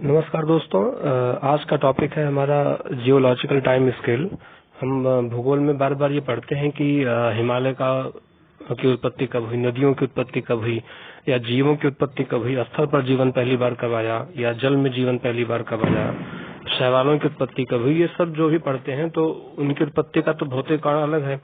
नमस्कार दोस्तों। आज का टॉपिक है हमारा जियोलॉजिकल टाइम स्केल। हम भूगोल में बार बार ये पढ़ते हैं कि हिमालय की उत्पत्ति कब हुई, नदियों की उत्पत्ति कब हुई, या जीवों की उत्पत्ति कब हुई, स्थल पर जीवन पहली बार कब आया, या जल में जीवन पहली बार कब आया, शैवालों की उत्पत्ति कब हुई। ये सब जो भी पढ़ते हैं तो उनकी उत्पत्ति का तो भौतिक कारण अलग है,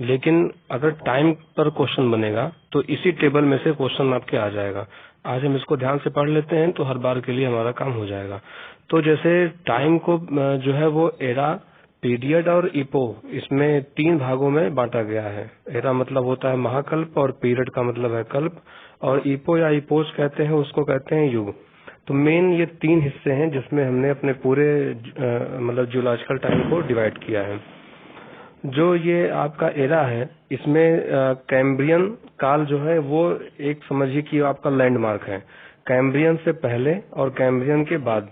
लेकिन अगर टाइम पर क्वेश्चन बनेगा तो इसी टेबल में से क्वेश्चन आपके आ जाएगा। आज हम इसको ध्यान से पढ़ लेते हैं तो हर बार के लिए हमारा काम हो जाएगा। तो जैसे टाइम को जो है वो एरा, पीरियड और इपो, इसमें 3 भागों में बांटा गया है। एरा मतलब होता है महाकल्प, और पीरियड का मतलब है कल्प, और इपो या इपोज कहते हैं उसको कहते हैं युग। तो मेन ये 3 हिस्से हैं जिसमें हमने अपने पूरे मतलब जियोलॉजिकल टाइम को डिवाइड किया है। जो ये आपका एरा है इसमें कैम्ब्रियन काल जो है वो एक समझिए कि आपका लैंडमार्क है, कैम्ब्रियन से पहले और कैम्ब्रियन के बाद।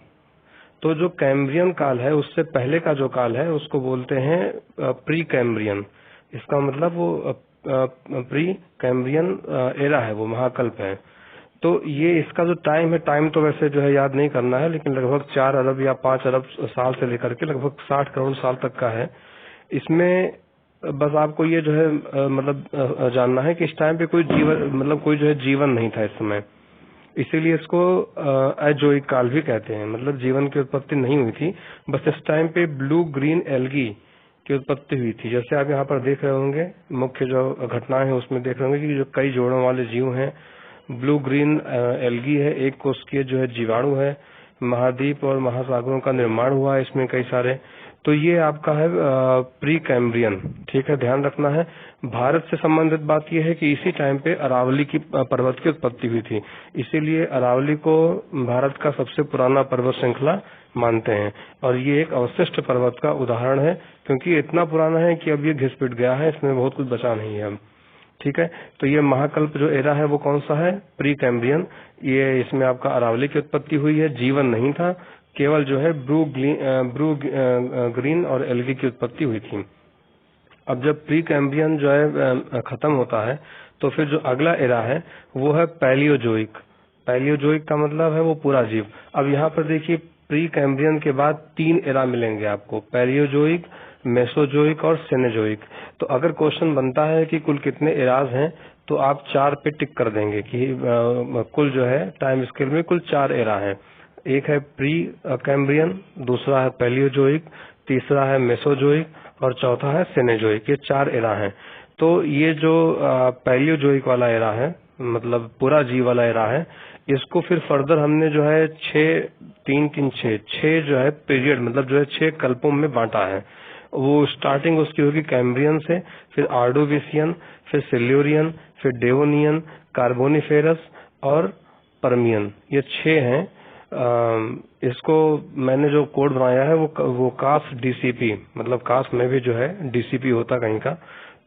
तो जो कैम्ब्रियन काल है उससे पहले का जो काल है उसको बोलते हैं प्री कैम्ब्रियन। इसका मतलब वो प्री कैम्ब्रियन एरा है, वो महाकल्प है। तो ये इसका जो टाइम है, टाइम तो वैसे जो है याद नहीं करना है, लेकिन लगभग 4 अरब या 5 अरब साल से लेकर के लगभग 60 करोड़ साल तक का है। इसमें बस आपको ये जो है मतलब जानना है कि इस टाइम पे कोई जीवन मतलब कोई जो है जीवन नहीं था इस समय, इसीलिए इसको अजोइक काल भी कहते हैं। मतलब जीवन की उत्पत्ति नहीं हुई थी, बस इस टाइम पे ब्लू ग्रीन एल्गी की उत्पत्ति हुई थी। जैसे आप यहाँ पर देख रहे होंगे, मुख्य जो घटनाएं हैं उसमें देख रहे होंगे कि जो कई जोड़ों वाले जीव हैं, ब्लू ग्रीन एल्गी है, एक कोशिकीय जो है जीवाणु है, महाद्वीप और महासागरों का निर्माण हुआ है इसमें कई सारे। तो ये आपका है प्री कैम्ब्रियन, ठीक है, ध्यान रखना है। भारत से संबंधित बात यह है कि इसी टाइम पे अरावली की पर्वत की उत्पत्ति हुई थी, इसीलिए अरावली को भारत का सबसे पुराना पर्वत श्रृंखला मानते हैं। और ये एक अवशिष्ट पर्वत का उदाहरण है, क्योंकि इतना पुराना है कि अब ये घिस पिट गया है, इसमें बहुत कुछ बचा नहीं है अब, ठीक है। तो ये महाकल्प जो एरा है वो कौन सा है? Pre Cambrian. ये इसमें आपका अरावली की उत्पत्ति हुई है, जीवन नहीं था, केवल जो है ब्रू ग्रीन और एल्गी की उत्पत्ति हुई थी। अब जब प्री कैम्ब्रियन जो है खत्म होता है तो फिर जो अगला एरा है वो है पैलियोजोइक। पैलियोजोइक का मतलब है वो पूरा जीव। अब यहाँ पर देखिए, प्री कैम्ब्रियन के बाद 3 एरा मिलेंगे आपको, पैलियोजोइक, मेसोजोइक और सेनेजोइक। तो अगर क्वेश्चन बनता है कि कुल कितने एराज हैं तो आप 4 पे टिक कर देंगे कि कुल जो है टाइम स्केल में कुल 4 एरा हैं। एक है प्री कैम्ब्रियन, दूसरा है पैलियोजोइक, तीसरा है मेसोजोइक और चौथा है सेनेजोइक। ये 4 एरा हैं। तो ये जो पैलियोजोइक वाला एरा है, मतलब पूरा जीव वाला एरा है, इसको फिर फर्दर हमने जो है 6 जो है पीरियड, मतलब जो है 6 कल्पों में बांटा है। वो स्टार्टिंग उसकी होगी कैम्ब्रियन से, फिर आर्डोविसियन, फिर सिल्यूरियन, फिर डेवोनियन, कार्बोनिफेरस और परमियन। ये 6 हैं। इसको मैंने जो कोड बनाया है वो कास डीसीपी, मतलब कास में भी जो है डीसीपी होता कहीं का,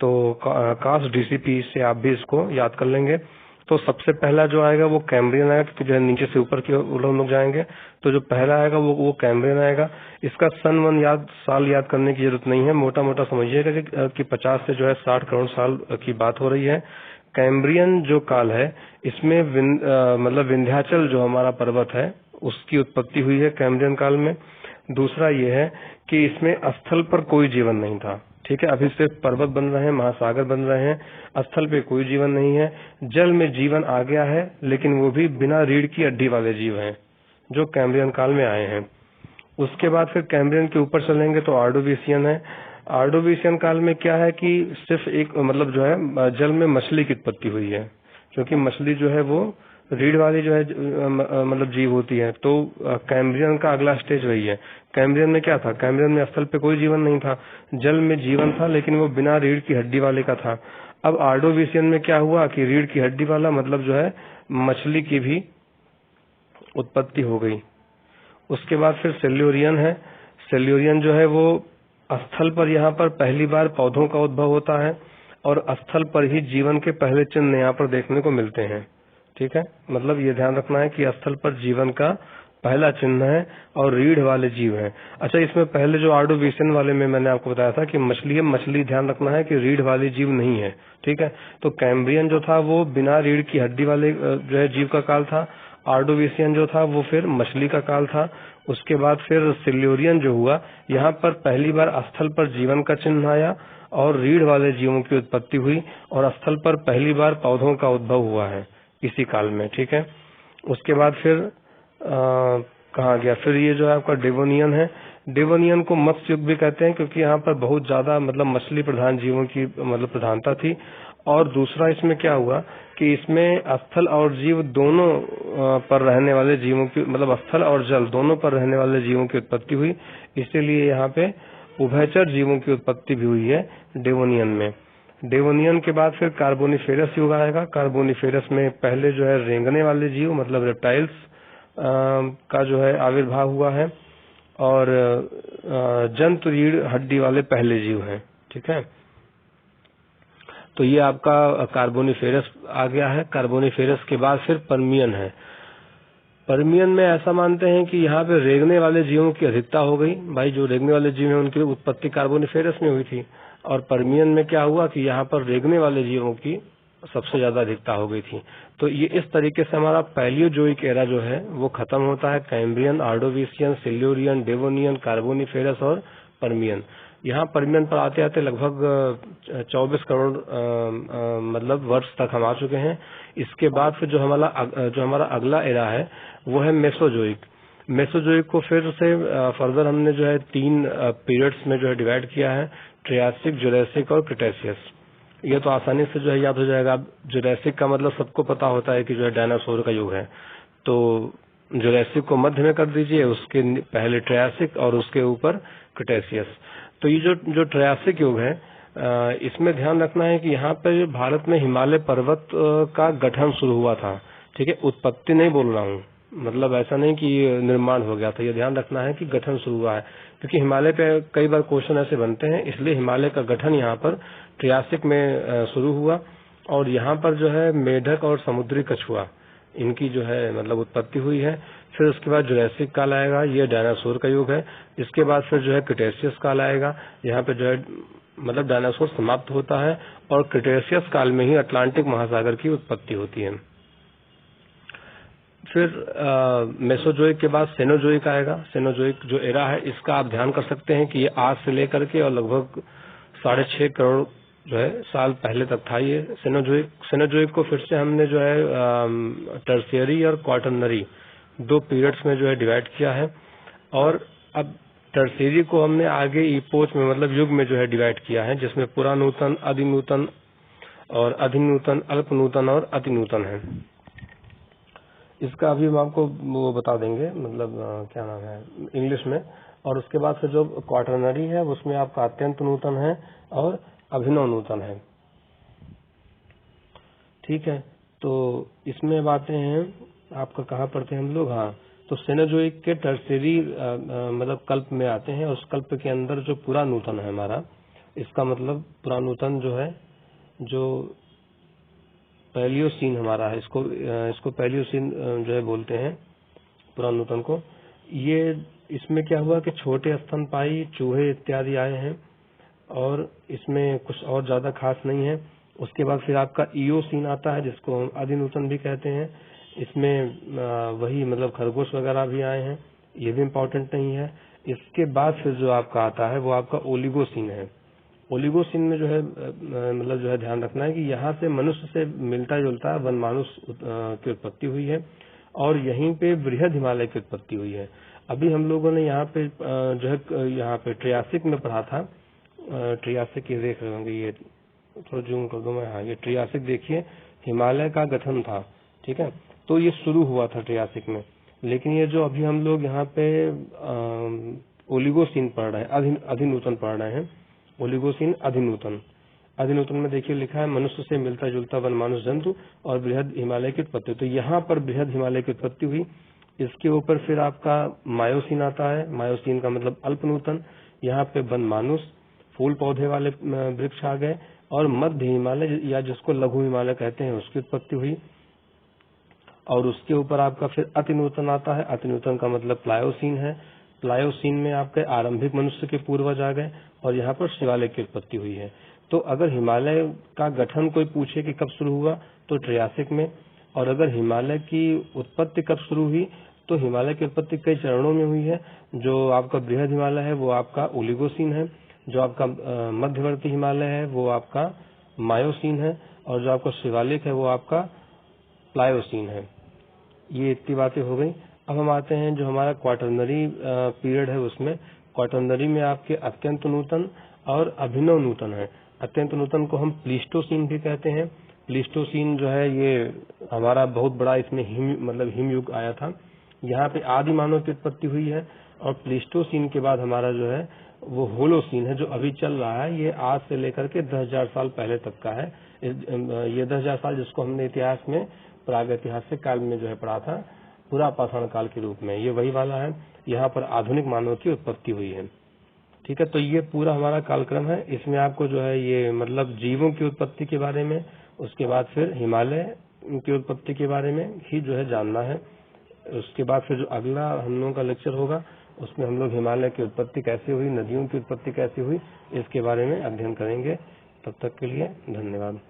तो कास डीसीपी से आप भी इसको याद कर लेंगे। तो सबसे पहला जो आएगा वो कैम्ब्रियन आएगा, क्योंकि जो है नीचे से ऊपर की ओर हम लोग जाएंगे। तो जो पहला आएगा वो कैम्ब्रियन आएगा। इसका सन साल याद करने की जरूरत नहीं है, मोटा मोटा समझिएगा कि 50 से जो है 60 करोड़ साल की बात हो रही है। कैम्ब्रियन जो काल है इसमें मतलब विंध्याचल जो हमारा पर्वत है उसकी उत्पत्ति हुई है कैम्ब्रियन काल में। दूसरा ये है कि इसमें स्थल पर कोई जीवन नहीं था, ठीक है। अभी सिर्फ पर्वत बन रहे हैं, महासागर बन रहे हैं, स्थल पे कोई जीवन नहीं है। जल में जीवन आ गया है, लेकिन वो भी बिना रीढ़ की हड्डी वाले जीव हैं जो कैम्ब्रियन काल में आए हैं। उसके बाद फिर कैम्ब्रियन के ऊपर चलेंगे तो आर्डोविसियन है। आर्डोविसियन काल में क्या है कि सिर्फ एक मतलब जो है जल में मछली की उत्पत्ति हुई है, क्योंकि मछली जो है वो रीढ़ वाली जो है मतलब जीव होती है। तो कैम्ब्रियन का अगला स्टेज वही है। कैम्ब्रियन में क्या था? कैम्ब्रियन में स्थल पे कोई जीवन नहीं था, जल में जीवन था, लेकिन वो बिना रीढ़ की हड्डी वाले का था। अब आर्डोविसियन में क्या हुआ कि रीढ़ की हड्डी वाला, मतलब जो है मछली की भी उत्पत्ति हो गई। उसके बाद फिर सेल्यूरियन है। सेल्यूरियन जो है वो स्थल पर यहाँ पर पहली बार पौधों का उद्भव होता है, और स्थल पर ही जीवन के पहले चिन्ह यहाँ पर देखने को मिलते हैं, ठीक है। मतलब ये ध्यान रखना है कि स्थल पर जीवन का पहला चिन्ह है और रीढ़ वाले जीव हैं। अच्छा, इसमें पहले जो आर्डोविसियन वाले में मैंने आपको बताया था कि मछली है, मछली ध्यान रखना है कि रीढ़ वाले जीव नहीं है, ठीक है। तो कैम्ब्रियन जो था वो बिना रीढ़ की हड्डी वाले जो है जीव का काल था, ऑर्डोविशियन जो था वो फिर मछली का काल था। उसके बाद फिर सिल्यूरियन जो हुआ, यहाँ पर पहली बार स्थल पर जीवन का चिन्ह आया और रीढ़ वाले जीवों की उत्पत्ति हुई और स्थल पर पहली बार पौधों का उद्भव हुआ है इसी काल में। ठीक है, उसके बाद फिर कहा गया, फिर ये जो है आपका डेवोनियन है। डेवोनियन को मत्स्य युग भी कहते हैं क्योंकि यहाँ पर बहुत ज्यादा मतलब मछली प्रधान जीवों की मतलब प्रधानता थी। और दूसरा इसमें क्या हुआ कि इसमें स्थल और जीव दोनों पर रहने वाले जीवों की मतलब स्थल और जल दोनों पर रहने वाले जीवों की उत्पत्ति हुई, इसीलिए यहाँ पे उभयचर जीवों की उत्पत्ति भी हुई है डेवोनियन में। डेवोनियन के बाद फिर कार्बोनिफेरस युग आएगा। कार्बोनिफेरस में पहले जो है रेंगने वाले जीव मतलब रेप्टाइल्स का जो है आविर्भाव हुआ है और जंतु रीढ़ हड्डी वाले पहले जीव हैं। ठीक है, तो ये आपका कार्बोनिफेरस आ गया है। कार्बोनिफेरस के बाद फिर पर्मियन है। पर्मियन में ऐसा मानते हैं कि यहाँ पे रेंगने वाले जीवों की अधिकता हो गई। भाई जो रेंगने वाले जीव हैं उनकी उत्पत्ति कार्बोनिफेरस में हुई थी और पर्मियन में क्या हुआ कि यहाँ पर रेंगने वाले जीवों की सबसे ज्यादा अधिकता हो गई थी। तो ये इस तरीके से हमारा पैलियोजोइक एरा जो है वो खत्म होता है। Cambrian, Ordovician, Silurian, Devonian, Carboniferous और पर्मियन। यहाँ पर्मियन पर आते आते लगभग 24 करोड़ मतलब वर्ष तक हम आ चुके हैं। इसके बाद फिर जो हमारा अगला एरा है वो है मेसोजोइक। मेसोजोइक को फिर से फर्दर हमने जो है 3 पीरियड्स में जो है डिवाइड किया है, ट्रियासिक, जुरासिक और क्रिटेशियस। ये तो आसानी से जो है याद हो जाएगा। जुरासिक का मतलब सबको पता होता है कि जो है डायनासोर का युग है, तो जुरासिक को मध्य में कर दीजिए, उसके पहले ट्रियासिक और उसके ऊपर क्रिटेशियस। तो ये जो ट्रियासिक युग है इसमें ध्यान रखना है कि यहाँ पे भारत में हिमालय पर्वत का गठन शुरू हुआ था। ठीक है, उत्पत्ति नहीं बोल रहा हूँ, मतलब ऐसा नहीं कि निर्माण हो गया था, ये ध्यान रखना है कि गठन शुरू हुआ है क्योंकि हिमालय पे कई बार क्वेश्चन ऐसे बनते हैं, इसलिए हिमालय का गठन यहाँ पर ट्रियासिक में शुरू हुआ। और यहाँ पर जो है मेढक और समुद्री कछुआ इनकी जो है मतलब उत्पत्ति हुई है। फिर उसके बाद जुरासिक काल आएगा, ये डायनासोर का युग है। इसके बाद फिर जो है क्रिटेशियस काल आएगा, यहाँ पे जो है मतलब डायनासोर समाप्त होता है और क्रिटेशियस काल में ही अटलांटिक महासागर की उत्पत्ति होती है। फिर मेसोजोइक के बाद सेनोजोइक आएगा। सेनोजोइक जो एरा है इसका आप ध्यान कर सकते हैं कि ये आज से लेकर के और लगभग 6.5 करोड़ जो है साल पहले तक था ये सेनोजोइक को फिर से हमने जो है टर्शियरी और क्वाटरनरी 2 पीरियड्स में जो है डिवाइड किया है। और अब टर्शियरी को हमने आगे इपोच में मतलब युग में जो है डिवाइड किया है, जिसमें पुरानूतन, अधिनूतन और अधिनूतन, अल्पनूतन और अतिनूतन है। इसका अभी हम आपको वो बता देंगे मतलब क्या नाम है इंग्लिश में। और उसके बाद फिर जो क्वाटरनरी है उसमें आपका अत्यंत नूतन है और अभिनव नूतन है। ठीक है, तो इसमें बातें हैं आपका कहाँ पढ़ते हैं हम लोग। हाँ, तो सेनोजोइक के टर्शियरी मतलब कल्प में आते हैं और उस कल्प के अंदर जो पुरानूतन है हमारा, इसका मतलब पुरानूतन जो है जो पैलियोसीन हमारा है, इसको पैलियोसीन जो है बोलते हैं पुरानूतन को। ये इसमें क्या हुआ कि छोटे स्तनपायी चूहे इत्यादि आए हैं और इसमें कुछ और ज्यादा खास नहीं है। उसके बाद फिर आपका इयोसीन आता है जिसको हम अधिनूतन भी कहते हैं। इसमें वही मतलब खरगोश वगैरह भी आए हैं, ये भी इम्पोर्टेंट नहीं है। इसके बाद फिर जो आपका आता है वो आपका ओलिगोसीन है। ओलिगोसीन में जो है मतलब जो है ध्यान रखना है कि यहाँ से मनुष्य से मिलता जुलता वनमानुष की उत्पत्ति हुई है और यहीं पे बृहद हिमालय की उत्पत्ति हुई है। अभी हम लोगों ने यहाँ पे जो है यहाँ पे ट्रियासिक में पढ़ा था। ट्रियासिक ये देख रहे होंगे, ये थोड़ा जूम कर दो मैं। हाँ, ये ट्रियासिक देखिए हिमालय का गठन था। ठीक है, तो ये शुरू हुआ था ट्रियासिक में। लेकिन ये जो अभी हम लोग यहाँ पे ओलिगोसीन पढ़ रहे हैं, अधिनूतन पढ़ रहे हैं, ओलिगोसीन अधिनूतन में देखिए लिखा है मनुष्य से मिलता जुलता वनमानुष जंतु और बृहद हिमालय की उत्पत्ति। तो यहाँ पर बृहद हिमालय की उत्पत्ति हुई। इसके ऊपर फिर आपका मायोसीन आता है। मायोसीन का मतलब अल्पनूतन। यहाँ पे वनमानुष, फूल पौधे वाले वृक्ष आ गए और मध्य हिमालय या जिसको लघु हिमालय कहते हैं उसकी उत्पत्ति हुई। और उसके ऊपर आपका फिर अतिनूतन आता है। अतिनूतन का मतलब प्लायोसीन है। प्लायोसीन में आपके आरंभिक मनुष्य के पूर्वज आ गए और यहाँ पर शिवालिक की उत्पत्ति हुई है। तो अगर हिमालय का गठन कोई पूछे कि कब शुरू हुआ तो ट्रियासिक में, और अगर हिमालय की उत्पत्ति कब शुरू हुई, तो हिमालय की उत्पत्ति कई चरणों में हुई है। जो आपका बृहद हिमालय है वो आपका ओलिगोसीन है, जो आपका मध्यवर्ती हिमालय है वो आपका मायोसीन है, और जो आपका शिवालिक है वो आपका प्लायोसीन है। ये इतनी बातें हो गई। अब हम आते हैं जो हमारा क्वाटरनरी पीरियड है, उसमें क्वाटरनरी में आपके अत्यंत नूतन और अभिनव नूतन है। अत्यंत नूतन को हम प्लीस्टोसीन भी कहते हैं। प्लीस्टोसीन जो है ये हमारा बहुत बड़ा, इसमें हिम युग आया था। यहाँ पे आदि मानव की उत्पत्ति हुई है। और प्लीस्टोसीन के बाद हमारा जो है वो होलोसीन है, जो अभी चल रहा है। ये आज से लेकर के 10,000 साल पहले तक का है। ये 10,000 साल जिसको हमने इतिहास में प्रागैतिहासिक काल में जो है पढ़ा था, पूरा पाषाण काल के रूप में, ये वही वाला है। यहाँ पर आधुनिक मानव की उत्पत्ति हुई है। ठीक है, तो ये पूरा हमारा कालक्रम है। इसमें आपको जो है ये मतलब जीवों की उत्पत्ति के बारे में, उसके बाद फिर हिमालय की उत्पत्ति के बारे में ही जो है जानना है। उसके बाद फिर जो अगला हम लोगों का लेक्चर होगा, उसमें हम लोग हिमालय की उत्पत्ति कैसे हुई, नदियों की उत्पत्ति कैसे हुई, इसके बारे में अध्ययन करेंगे। तब तक के लिए धन्यवाद।